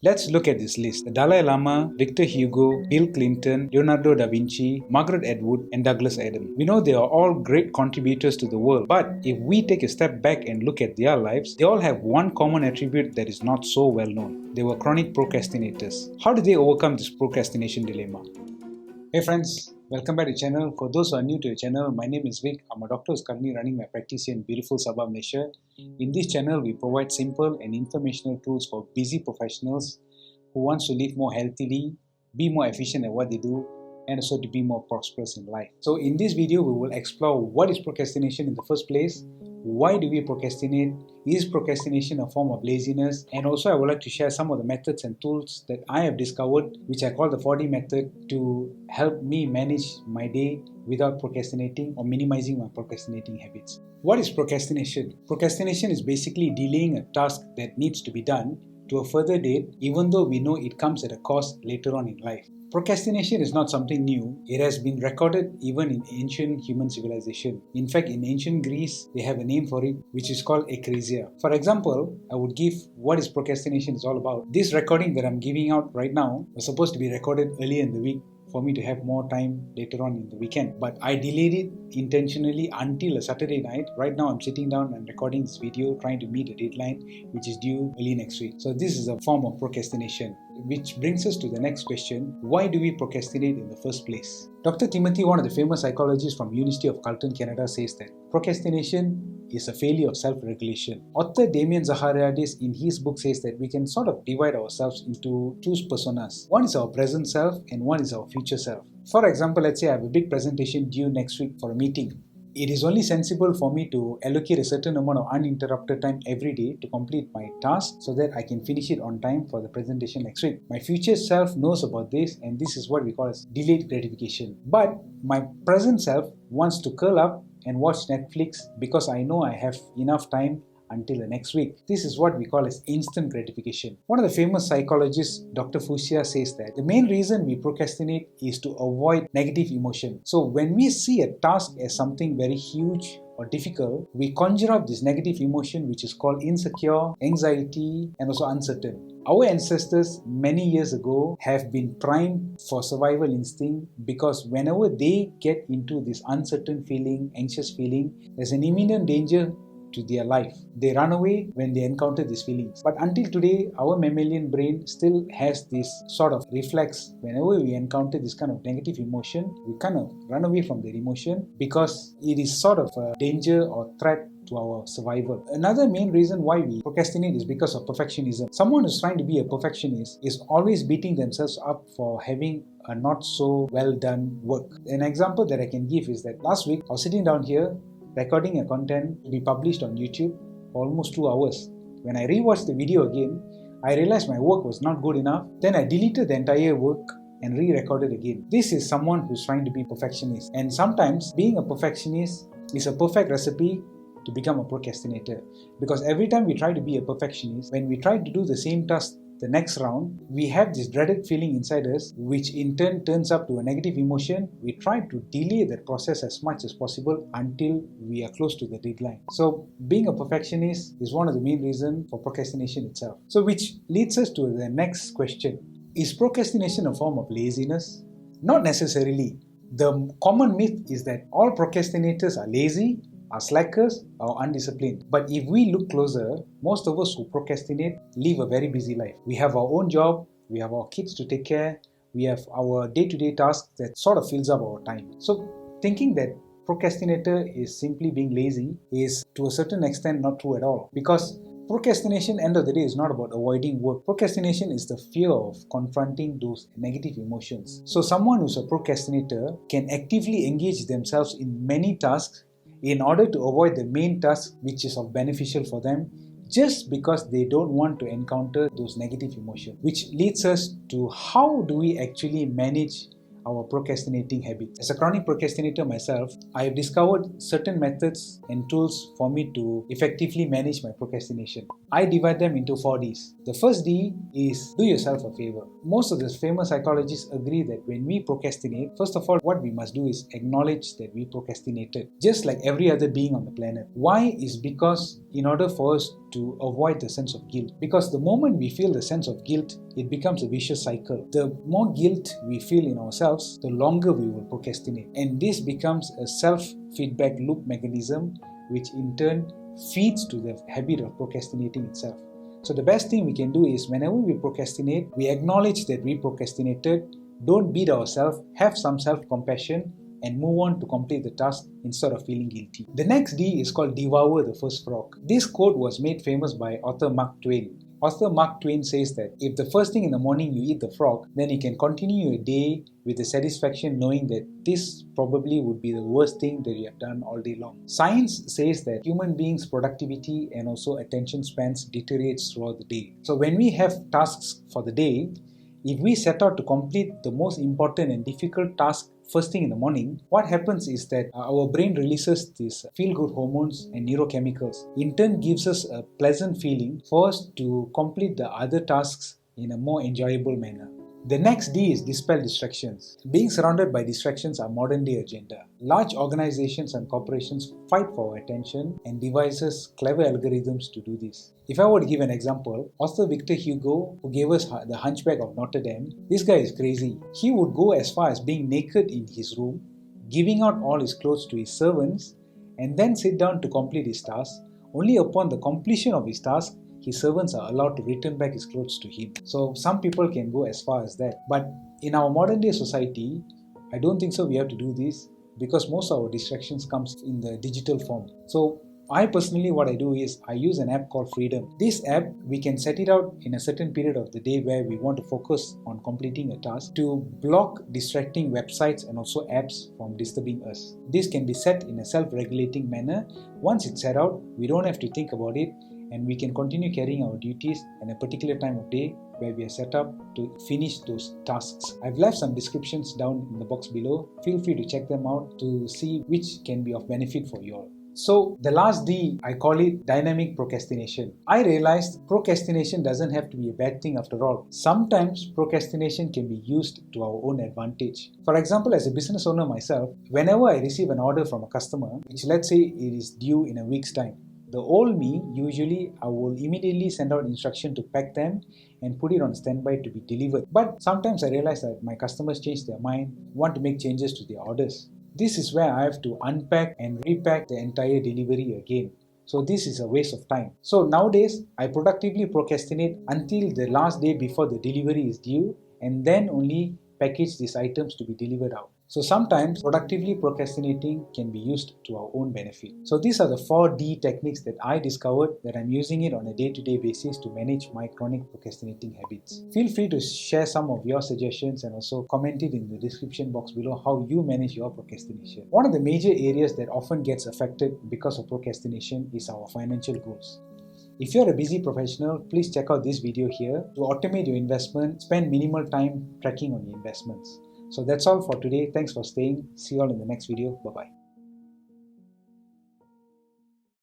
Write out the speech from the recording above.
Let's look at this list. The Dalai Lama, Victor Hugo, Bill Clinton, Leonardo da Vinci, Margaret Atwood, and Douglas Adams. We know they are all great contributors to the world, but if we take a step back and look at their lives, they all have one common attribute that is not so well known. They were chronic procrastinators. How did they overcome this procrastination dilemma? Hey friends, welcome back to the channel. For those who are new to the channel, my name is Vic. I'm a doctor who's currently running my practice here in beautiful Sabah, Malaysia. In this channel, we provide simple and informational tools for busy professionals who wants to live more healthily, be more efficient at what they do, and also to be more prosperous in life. So in this video, we will explore what is procrastination in the first place, why do we procrastinate, is procrastination a form of laziness, and also I would like to share some of the methods and tools that I have discovered, which I call the 4D method, to help me manage my day without procrastinating or minimizing my procrastinating habits. What is procrastination? Procrastination is basically delaying a task that needs to be done to a further date, even though we know it comes at a cost later on in life. Procrastination is not something new. It has been recorded even in ancient human civilization. In fact, in ancient Greece, they have a name for it, which is called akrasia. For example, I would give what is procrastination is all about. This recording that I'm giving out right now was supposed to be recorded earlier in the week for me to have more time later on in the weekend. But I delayed it intentionally until a Saturday night. Right now I'm sitting down and recording this video trying to meet a deadline which is due early next week. So this is a form of procrastination. Which brings us to the next question. Why do we procrastinate in the first place? Dr. Timothy, one of the famous psychologists from University of Carleton, Canada, says that procrastination is a failure of self-regulation. Author Damien Zahariadis in his book says that we can sort of divide ourselves into two personas. One is our present self and one is our future self. For example, let's say I have a big presentation due next week for a meeting. It is only sensible for me to allocate a certain amount of uninterrupted time every day to complete my task so that I can finish it on time for the presentation next week. My future self knows about this, and this is what we call as delayed gratification. But my present self wants to curl up and watch Netflix because I know I have enough time until the next week. This is what we call as instant gratification. One of the famous psychologists, Dr. Fuchsia, says that the main reason we procrastinate is to avoid negative emotion. So when we see a task as something very huge or difficult, we conjure up this negative emotion which is called insecure, anxiety, and also uncertain. Our ancestors many years ago have been primed for survival instinct because whenever they get into this uncertain feeling, anxious feeling, there's an imminent danger to their life. They run away when they encounter these feelings. But until today, our mammalian brain still has this sort of reflex. Whenever we encounter this kind of negative emotion, we kind of run away from that emotion because it is sort of a danger or threat to our survival. Another main reason why we procrastinate is because of perfectionism. Someone who's trying to be a perfectionist is always beating themselves up for having a not so well done work. An example that I can give is that last week I was sitting down here recording a content to be published on YouTube for almost 2 hours. When I rewatched the video again, I realized my work was not good enough. Then I deleted the entire work and re-recorded again. This is someone who's trying to be perfectionist. And sometimes being a perfectionist is a perfect recipe to become a procrastinator. Because every time we try to be a perfectionist, when we try to do the same task the next round, we have this dreaded feeling inside us, which in turn turns up to a negative emotion. We try to delay that process as much as possible until we are close to the deadline. So being a perfectionist is one of the main reasons for procrastination itself. So which leads us to the next question. Is procrastination a form of laziness? Not necessarily. The common myth is that all procrastinators are lazy, are slackers, or undisciplined. But if we look closer, most of us who procrastinate live a very busy life. We have our own job, we have our kids to take care, we have our day-to-day tasks that sort of fills up our time. So thinking that procrastinator is simply being lazy is to a certain extent not true at all. Because procrastination, end of the day, is not about avoiding work. Procrastination is the fear of confronting those negative emotions. So someone who's a procrastinator can actively engage themselves in many tasks in order to avoid the main task which is of beneficial for them, just because they don't want to encounter those negative emotions. Which leads us to how do we actually manage our procrastinating habits. As a chronic procrastinator myself, I have discovered certain methods and tools for me to effectively manage my procrastination. I divide them into 4 Ds. The first D is do yourself a favor. Most of the famous psychologists agree that when we procrastinate, first of all, what we must do is acknowledge that we procrastinated, just like every other being on the planet. Why is because in order for us to avoid the sense of guilt. Because the moment we feel the sense of guilt, it becomes a vicious cycle. The more guilt we feel in ourselves, the longer we will procrastinate. And this becomes a self-feedback loop mechanism, which in turn feeds to the habit of procrastinating itself. So the best thing we can do is whenever we procrastinate, we acknowledge that we procrastinated, don't beat ourselves, have some self-compassion, and move on to complete the task instead of feeling guilty. The next D is called Devour the First Frog. This quote was made famous by author Mark Twain. Author Mark Twain says that if the first thing in the morning you eat the frog, then you can continue your day with the satisfaction knowing that this probably would be the worst thing that you have done all day long. Science says that human beings' productivity and also attention spans deteriorates throughout the day. So when we have tasks for the day, if we set out to complete the most important and difficult task first thing in the morning, what happens is that our brain releases these feel-good hormones and neurochemicals. In turn, gives us a pleasant feeling for us to complete the other tasks in a more enjoyable manner. The next D is Dispel Distractions. Being surrounded by distractions are modern day agenda. Large organizations and corporations fight for our attention and devises clever algorithms to do this. If I were to give an example, author Victor Hugo, who gave us The Hunchback of Notre Dame, this guy is crazy. He would go as far as being naked in his room, giving out all his clothes to his servants, and then sit down to complete his task. Only upon the completion of his task, his servants are allowed to return back his clothes to him. So some people can go as far as that. But in our modern day society, I don't think so we have to do this because most of our distractions comes in the digital form. So I personally, what I do is I use an app called Freedom. This app, we can set it out in a certain period of the day where we want to focus on completing a task to block distracting websites and also apps from disturbing us. This can be set in a self-regulating manner. Once it's set out, we don't have to think about it, and we can continue carrying our duties at a particular time of day where we are set up to finish those tasks. I've left some descriptions down in the box below. Feel free to check them out to see which can be of benefit for you all. So the last D, I call it dynamic procrastination. I realized procrastination doesn't have to be a bad thing after all. Sometimes procrastination can be used to our own advantage. For example, as a business owner myself, whenever I receive an order from a customer, which let's say it is due in a week's time, the old me, usually I will immediately send out instruction to pack them and put it on standby to be delivered. But sometimes I realize that my customers change their mind, want to make changes to their orders. This is where I have to unpack and repack the entire delivery again. So this is a waste of time. So nowadays, I productively procrastinate until the last day before the delivery is due, and then only package these items to be delivered out. So sometimes productively procrastinating can be used to our own benefit. So these are the 4D techniques that I discovered that I'm using it on a day-to-day basis to manage my chronic procrastinating habits. Feel free to share some of your suggestions and also comment it in the description box below how you manage your procrastination. One of the major areas that often gets affected because of procrastination is our financial goals. If you're a busy professional, please check out this video here. To automate your investment, spend minimal time tracking on your investments. So that's all for today. Thanks for staying. See you all in the next video. Bye-bye.